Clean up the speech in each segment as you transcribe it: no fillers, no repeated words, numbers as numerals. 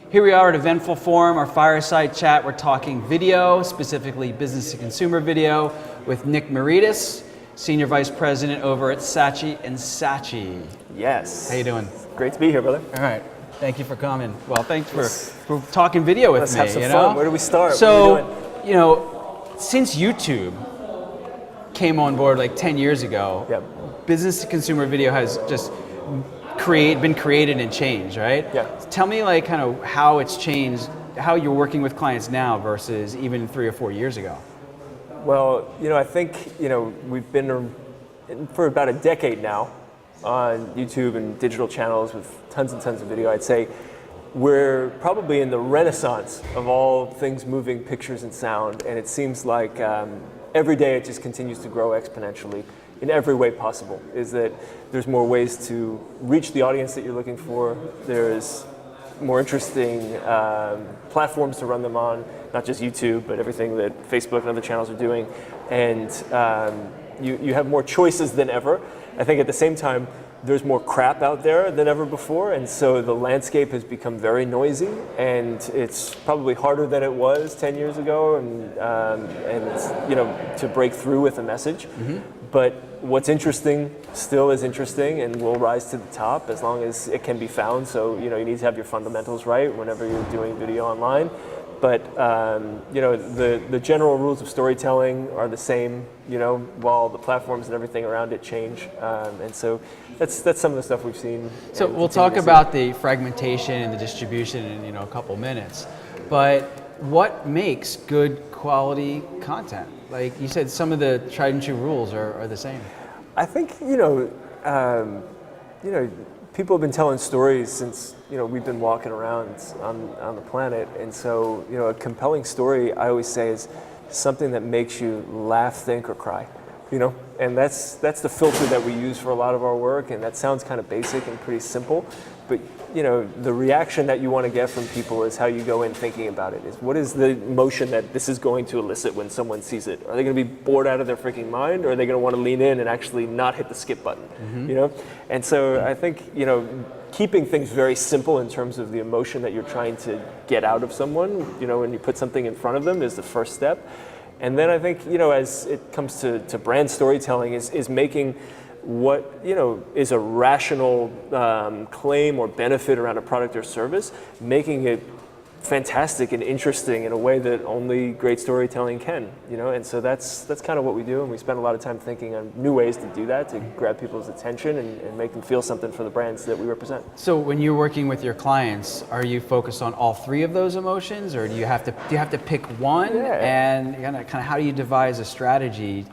Here we are at Eventful Forum, our fireside chat. We're talking video, specifically business to consumer video, with Nick Miaritis, Senior Vice President over at Saatchi Saatchi. Yes. How you doing? Great to be here, brother. All right. Thank you for coming. Well, thanks for talking video with Let's me. have some fun. Where do we start? So, you know, since YouTube came on board like 10 years ago, business to consumer video has just been created and changed, right? Yeah. Tell me like kind of how it's changed, how you're working with clients now versus even 3 or 4 years ago. Well, you know, I think, you know, we've been for about a decade now on YouTube and digital channels with tons and tons of video. I'd say we're probably in the renaissance of all things moving pictures and sound, and it seems like every day it just continues to grow exponentially in every way possible. Is that there's more ways to reach the audience that you're looking for. There's more interesting platforms to run them on, not just YouTube, but everything that Facebook and other channels are doing. And you have more choices than ever. I think at the same time, there's more crap out there than ever before, and so the landscape has become very noisy, and it's probably harder than it was 10 years ago, and it's, you know, to break through with a message. Mm-hmm. But what's interesting still is interesting and will rise to the top as long as it can be found. So, you know, you need to have your fundamentals right whenever you're doing video online. But you know, the general rules of storytelling are the same, you know, while the platforms and everything around it change. And so that's some of the stuff we've seen. So we'll talk about the fragmentation and the distribution in, you know, a couple minutes. But what makes good quality content? Like you said, some of the tried and true rules are the same. I think, you know, people have been telling stories since, you know, we've been walking around on the planet, and so, you know, a compelling story, I always say, is something that makes you laugh, think, or cry, you know, and that's the filter that we use for a lot of our work, and that sounds kind of basic and pretty simple, but, you know, the reaction that you want to get from people is how you go in thinking about it. Is what is the emotion that this is going to elicit when someone sees it? Are they going to be bored out of their freaking mind, or are they going to want to lean in and actually not hit the skip button? Mm-hmm. You know, and so I think, you know, keeping things very simple in terms of the emotion that you're trying to get out of someone, you know, when you put something in front of them is the first step. And then I think, you know, as it comes to brand storytelling, is making what, you know, is a rational claim or benefit around a product or service, making it fantastic and interesting in a way that only great storytelling can, you know, and so that's kind of what we do, and we spend a lot of time thinking on new ways to do that, to grab people's attention and make them feel something for the brands that we represent. So when you're working with your clients, are you focused on all three of those emotions, or do you have to pick one? Yeah. And kind of how do you devise a strategy?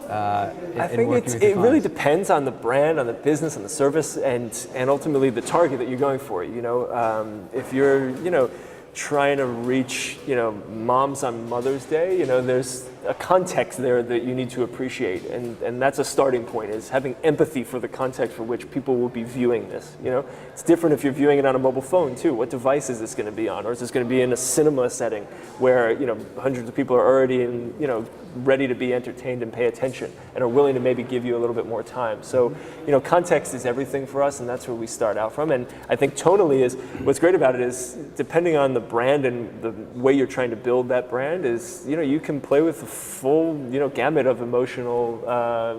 I think it really depends on the brand, on the business, on the service, and ultimately the target that you're going for. You know, if you're, you know, trying to reach, you know, moms on Mother's Day, you know, there's a context there that you need to appreciate, and that's a starting point, is having empathy for the context for which people will be viewing this. You know, it's different if you're viewing it on a mobile phone too. What device is this going to be on, or is this going to be in a cinema setting where, you know, hundreds of people are already in, you know, ready to be entertained and pay attention and are willing to maybe give you a little bit more time. So, you know, context is everything for us, and that's where we start out from. And I think tonally is, what's great about it is, depending on the brand and the way you're trying to build that brand, is, you know, you can play with the full, you know, gamut of emotional,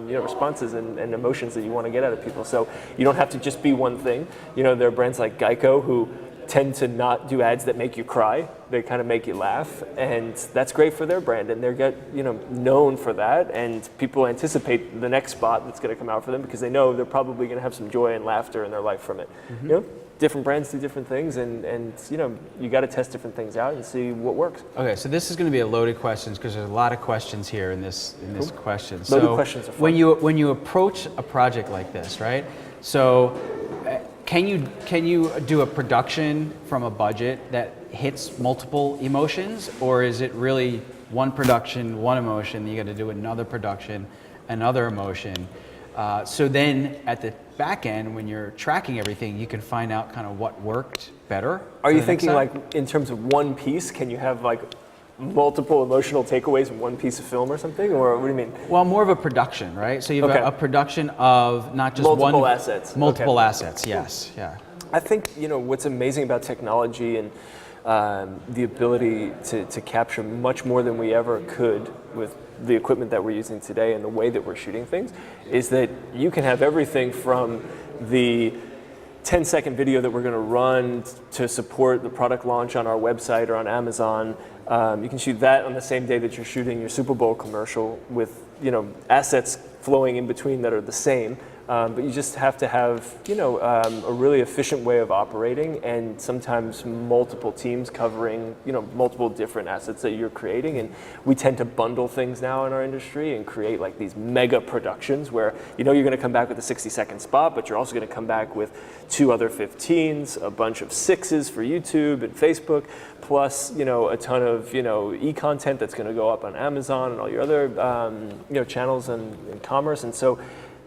you know, responses and emotions that you want to get out of people. So you don't have to just be one thing. You know, there are brands like Geico who tend to not do ads that make you cry. They kind of make you laugh, and that's great for their brand, and they're known for that, and people anticipate the next spot that's going to come out for them because they know they're probably going to have some joy and laughter in their life from it. Mm-hmm. You know, different brands do different things, and you know, you got to test different things out and see what works. Okay, so this is going to be a loaded questions because there's a lot of questions here in this question. Loaded questions are fun. When you approach a project like this, right? So can you do a production from a budget that hits multiple emotions, or is it really one production, one emotion, you got to do another production, another emotion? So then at the back end, when you're tracking everything, you can find out kind of what worked better. Are you thinking like in terms of one piece? Can you have like multiple emotional takeaways in one piece of film or something, or what do you mean? Well, more of a production, right? So you've got a production of not just multiple assets. Multiple assets, yes, yeah. I think, what's amazing about technology and the ability to capture much more than we ever could with the equipment that we're using today and the way that we're shooting things is that you can have everything from the 10-second video that we're going to run to support the product launch on our website or on Amazon. You can shoot that on the same day that you're shooting your Super Bowl commercial with assets flowing in between that are the same. But you just have to have a really efficient way of operating, and sometimes multiple teams covering multiple different assets that you're creating. And we tend to bundle things now in our industry and create like these mega productions where you're going to come back with a 60-second spot, but you're also going to come back with 2 other 15s, a bunch of 6s for YouTube and Facebook, plus a ton of e-content that's going to go up on Amazon and all your other channels and commerce. And so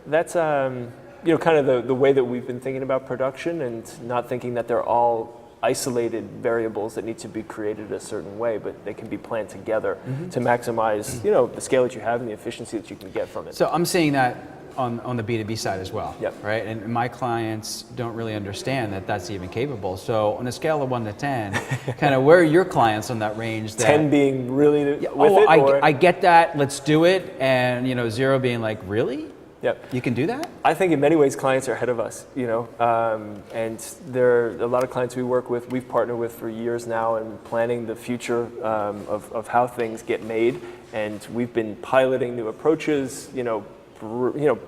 that's kind of the way that we've been thinking about production, and not thinking that they're all isolated variables that need to be created a certain way, but they can be planned together to maximize the scale that you have and the efficiency that you can get from it. So I'm seeing that on the B2B side as well, Yep. right? And my clients don't really understand that that's even capable. So on a scale of 1 to 10, kind of where are your clients on that range? 10 being really I get that, let's do it, and 0 being like, really? Yep. You can do that? I think in many ways clients are ahead of us, and there are a lot of clients we work with, we've partnered with for years now, and planning the future of how things get made. And we've been piloting new approaches,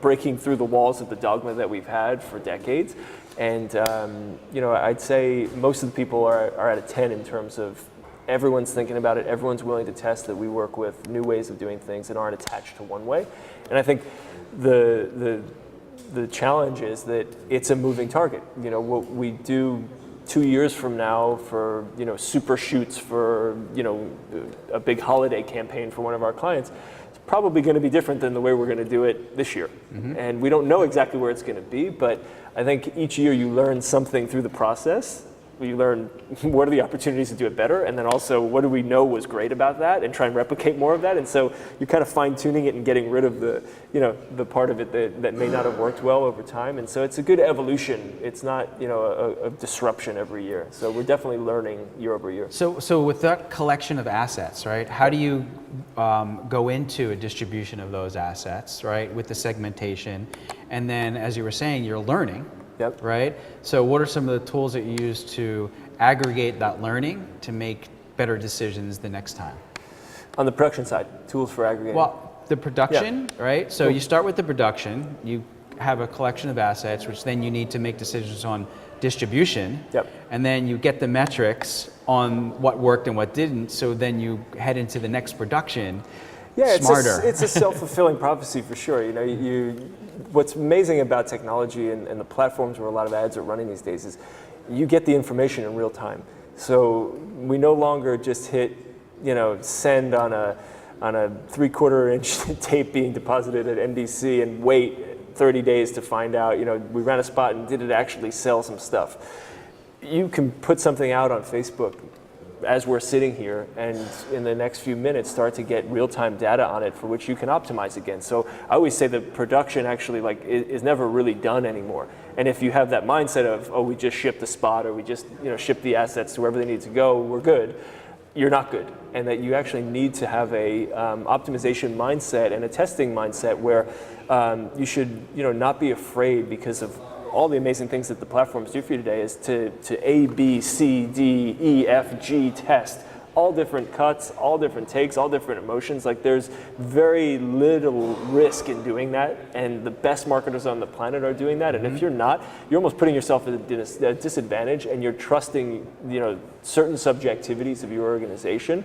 breaking through the walls of the dogma that we've had for decades. And I'd say most of the people are at a 10 in terms of everyone's thinking about it, everyone's willing to test, that we work with new ways of doing things and aren't attached to one way. And I think the challenge is that it's a moving target. What we do 2 years from now for super shoots for a big holiday campaign for one of our clients, it's probably going to be different than the way we're going to do it this year. And we don't know exactly where it's going to be, but I think each year you learn something through the process. You learn what are the opportunities to do it better, and then also what do we know was great about that, and try and replicate more of that. And so you're kind of fine-tuning it and getting rid of the part of it that may not have worked well over time. And so it's a good evolution. It's not a disruption every year. So we're definitely learning year over year. So with that collection of assets, right? How do you go into a distribution of those assets, right? With the segmentation, and then as you were saying, you're learning. Yep. Right? So what are some of the tools that you use to aggregate that learning to make better decisions the next time? On the production side, tools for aggregating. Well, the production, right? So you start with the production, you have a collection of assets, which then you need to make decisions on distribution. Yep. And then you get the metrics on what worked and what didn't, so then you head into the next production. Yeah, smarter. It's a self-fulfilling prophecy for sure. What's amazing about technology and the platforms where a lot of ads are running these days is you get the information in real time. So we no longer just hit, send on a 3/4 inch tape being deposited at NBC and wait 30 days to find out, we ran a spot and did it actually sell some stuff. You can put something out on Facebook as we're sitting here, and in the next few minutes start to get real-time data on it for which you can optimize against. So I always say that production actually is never really done anymore. And if you have that mindset of, we just shipped the spot, or we just ship the assets to wherever they need to go, we're good, you're not good. And that you actually need to have a optimization mindset and a testing mindset where you should not be afraid, because of all the amazing things that the platforms do for you today, is to A, B, C, D, E, F, G test all different cuts, all different takes, all different emotions. Like, there's very little risk in doing that, and the best marketers on the planet are doing that. And if you're not, you're almost putting yourself at a disadvantage, and you're trusting certain subjectivities of your organization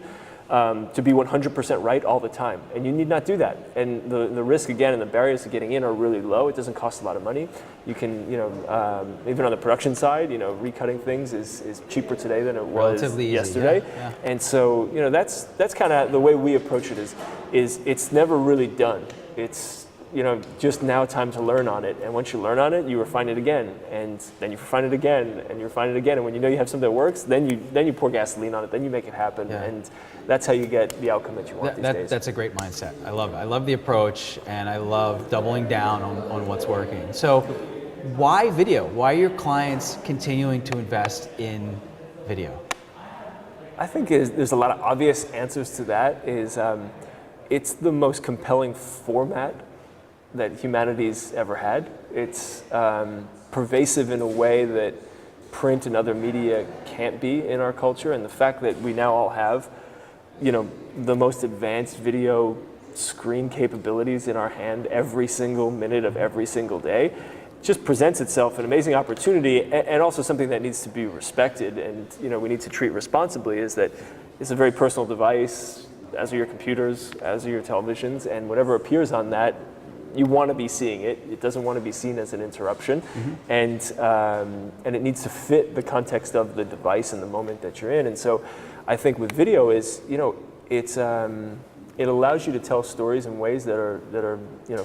to be 100% right all the time, and you need not do that. And the risk, again, and the barriers to getting in are really low. It doesn't cost a lot of money. You can, even on the production side, recutting things is cheaper today than it was relatively yesterday. easy, yeah. And so, that's kind of the way we approach it. Is it's never really done. It's just now time to learn on it. And once you learn on it, you refine it again, and then you refine it again, and you refine it again. And when you have something that works, then you pour gasoline on it, then you make it happen. Yeah. And that's how you get the outcome that you want these days. That's a great mindset. I love it. I love the approach, and I love doubling down on what's working. So why video? Why are your clients continuing to invest in video? I think there's a lot of obvious answers to that. It's the most compelling format that humanity's ever had. It's pervasive in a way that print and other media can't be in our culture, and the fact that we now all have, the most advanced video screen capabilities in our hand every single minute of every single day just presents itself an amazing opportunity, and also something that needs to be respected and we need to treat responsibly, is that it's a very personal device, as are your computers, as are your televisions, and whatever appears on that, you want to be seeing it. It doesn't want to be seen as an interruption, and it needs to fit the context of the device and the moment that you're in. And so I think with video is, it allows you to tell stories in ways that are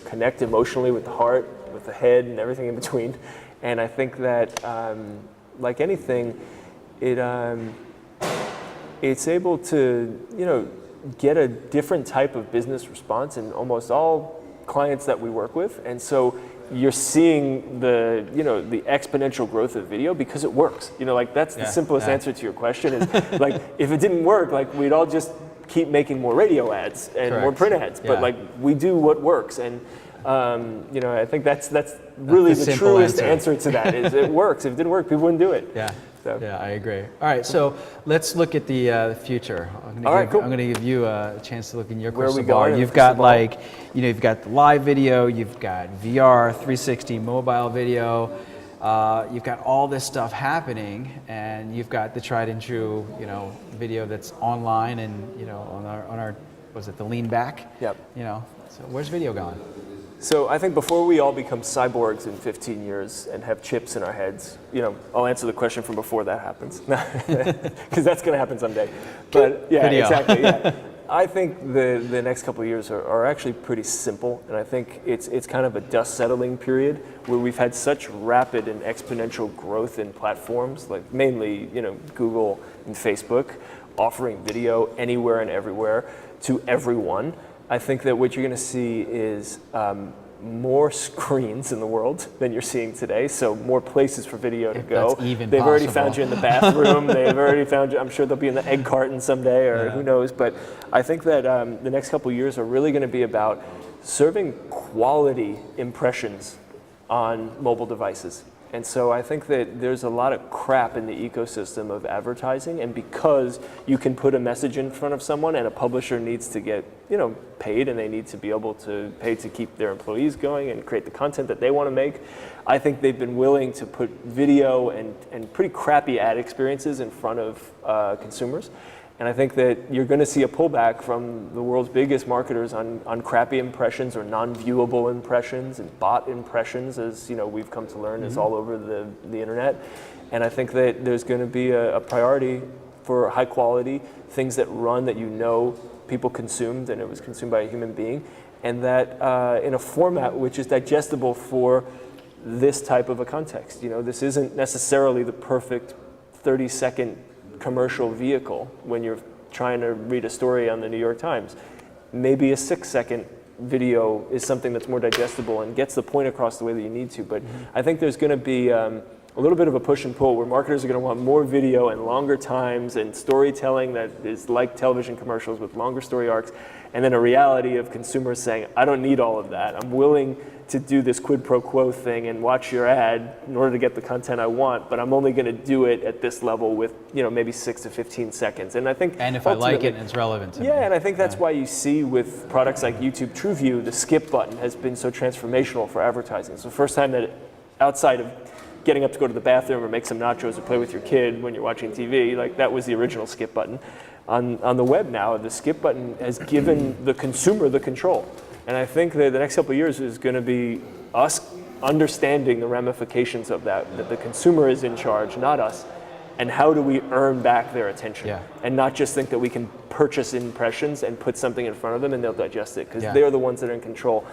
connect emotionally with the heart, with the head, and everything in between. And I think that, like anything, it's able to get a different type of business response in almost all clients that we work with. And so you're seeing the exponential growth of video because it works. That's the simplest answer to your question is, if it didn't work, we'd all just keep making more radio ads and more print ads. But we do what works. And I think that's really the truest answer to that is it works. If it didn't work, people wouldn't do it. Yeah. So. Yeah, I agree. All right, so let's look at the future. I'm going to give you a chance to look in your crystal ball. You've got you've got the live video, you've got VR, 360 mobile video, you've got all this stuff happening, and you've got the tried and true, video that's online and on our was it the lean back? Yep. So where's video going? So I think before we all become cyborgs in 15 years and have chips in our heads, I'll answer the question from before that happens, because that's going to happen someday. But yeah, Video. Exactly. Yeah. I think the next couple of years are actually pretty simple, and I think it's kind of a dust settling period where we've had such rapid and exponential growth in platforms, like mainly Google and Facebook, offering video anywhere and everywhere to everyone. I think that what you're going to see is more screens in the world than you're seeing today, so more places for video to go. They've already found you in the bathroom. They've already found you. I'm sure they'll be in the egg carton someday, or who knows. But I think that the next couple of years are really going to be about serving quality impressions on mobile devices. And so I think that there's a lot of crap in the ecosystem of advertising, and because you can put a message in front of someone and a publisher needs to get paid, and they need to be able to pay to keep their employees going and create the content that they want to make, I think they've been willing to put video and pretty crappy ad experiences in front of consumers. And I think that you're going to see a pullback from the world's biggest marketers on crappy impressions or non-viewable impressions and bot impressions, as we've come to learn is all over the internet. And I think that there's going to be a priority for high quality things that run that people consumed and it was consumed by a human being, and that in a format which is digestible for this type of a context. This isn't necessarily the perfect 30-second commercial vehicle when you're trying to read a story on the New York Times. Maybe a 6-second video is something that's more digestible and gets the point across the way that you need to. But I think there's going to be a little bit of a push and pull where marketers are going to want more video and longer times and storytelling that is like television commercials with longer story arcs, and then a reality of consumers saying, I don't need all of that. I'm willing to do this quid pro quo thing and watch your ad in order to get the content I want, but I'm only going to do it at this level with maybe 6 to 15 seconds. And I think, and if I like it, it's relevant to me. Yeah, and I think that's why you see with products like YouTube TrueView, the skip button has been so transformational for advertising. It's the first time that outside of getting up to go to the bathroom or make some nachos or play with your kid when you're watching TV, that was the original skip button. On the web now, the skip button has given the consumer the control. And I think that the next couple of years is going to be us understanding the ramifications of that the consumer is in charge, not us, and how do we earn back their attention, and not just think that we can purchase impressions and put something in front of them and they'll digest it, because they're the ones that are in control.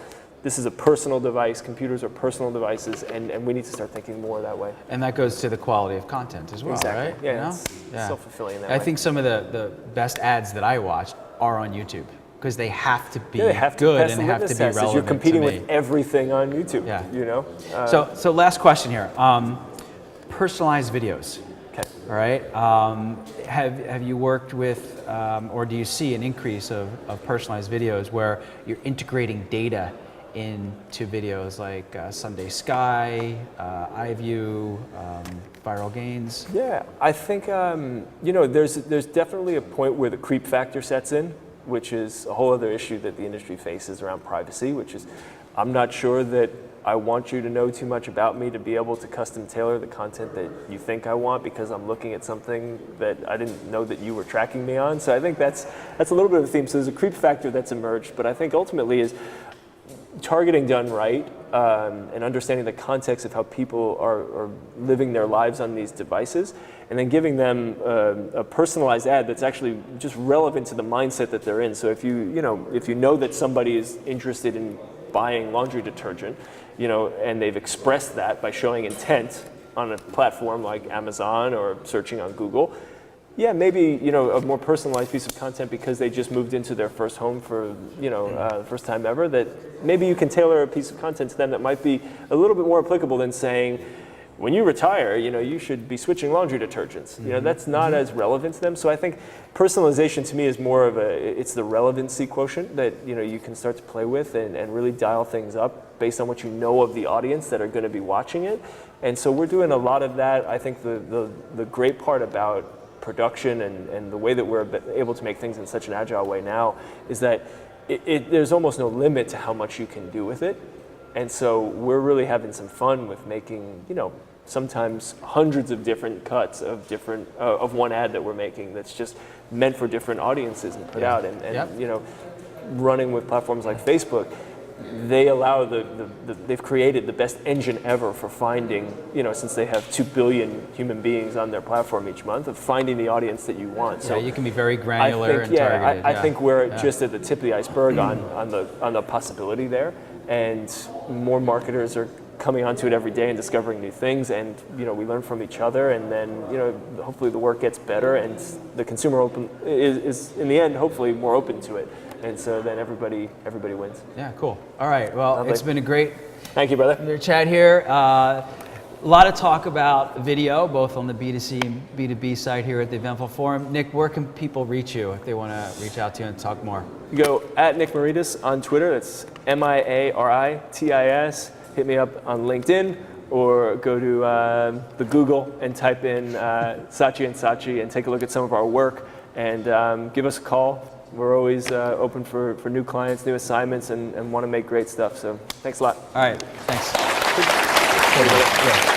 This is a personal device. Computers are personal devices, and we need to start thinking more that way. And that goes to the quality of content as well, exactly. Right? Yeah, it's self-fulfilling in that way. I think some of the best ads that I watched are on YouTube. because they have to be they have to good pass and the they have to litmus be test, as relevant. you're competing to me. with everything on YouTube. Yeah. You know. So last question here. Personalized videos. Okay. All right. Have you worked with, or do you see an increase of personalized videos where you're integrating data into videos like Sunday Sky, iView, viral gains? Yeah, I think you know there's definitely a point where the creep factor sets in, which is a whole other issue that the industry faces around privacy, which is I'm not sure that I want you to know too much about me to be able to custom tailor the content that you think I want because I'm looking at something that I didn't know that you were tracking me on. So I think that's a little bit of a theme. So there's a creep factor that's emerged, but I think ultimately is targeting done right and understanding the context of how people are living their lives on these devices, and then giving them a personalized ad that's actually just relevant to the mindset that they're in. So if you know that somebody is interested in buying laundry detergent, and they've expressed that by showing intent on a platform like Amazon or searching on Google, yeah, maybe a more personalized piece of content because they just moved into their first home for first time ever. That maybe you can tailor a piece of content to them that might be a little bit more applicable than saying, when you retire, you should be switching laundry detergents. That's not as relevant to them. So I think personalization to me is more of it's the relevancy quotient that you can start to play with and really dial things up based on what you know of the audience that are going to be watching it. And so we're doing a lot of that. I think the great part about production and the way that we're able to make things in such an agile way now is that there's almost no limit to how much you can do with it. And so we're really having some fun with making, sometimes hundreds of different cuts of one ad that we're making that's just meant for different audiences and put out. And running with platforms like Facebook, they allow they've created the best engine ever for finding, since they have 2 billion human beings on their platform each month, of finding the audience that you want. So you can be very granular and targeted. I think we're just at the tip of the iceberg on the possibility there. And more marketers are coming onto it every day and discovering new things, and we learn from each other, and then hopefully the work gets better, and the consumer is in the end hopefully more open to it, and so then everybody wins. Yeah, cool. All right, well, it's been a great thank you, brother. Chat here. A lot of talk about video, both on the B2C and B2B side here at the Eventful Forum. Nick, where can people reach you if they want to reach out to you and talk more? You go at Nick Miaritis on Twitter. That's Miaritis. Hit me up on LinkedIn, or go to the Google and type in Saatchi Saatchi and take a look at some of our work, and give us a call. We're always open for new clients, new assignments, and want to make great stuff. So thanks a lot. All right, thanks. Yeah.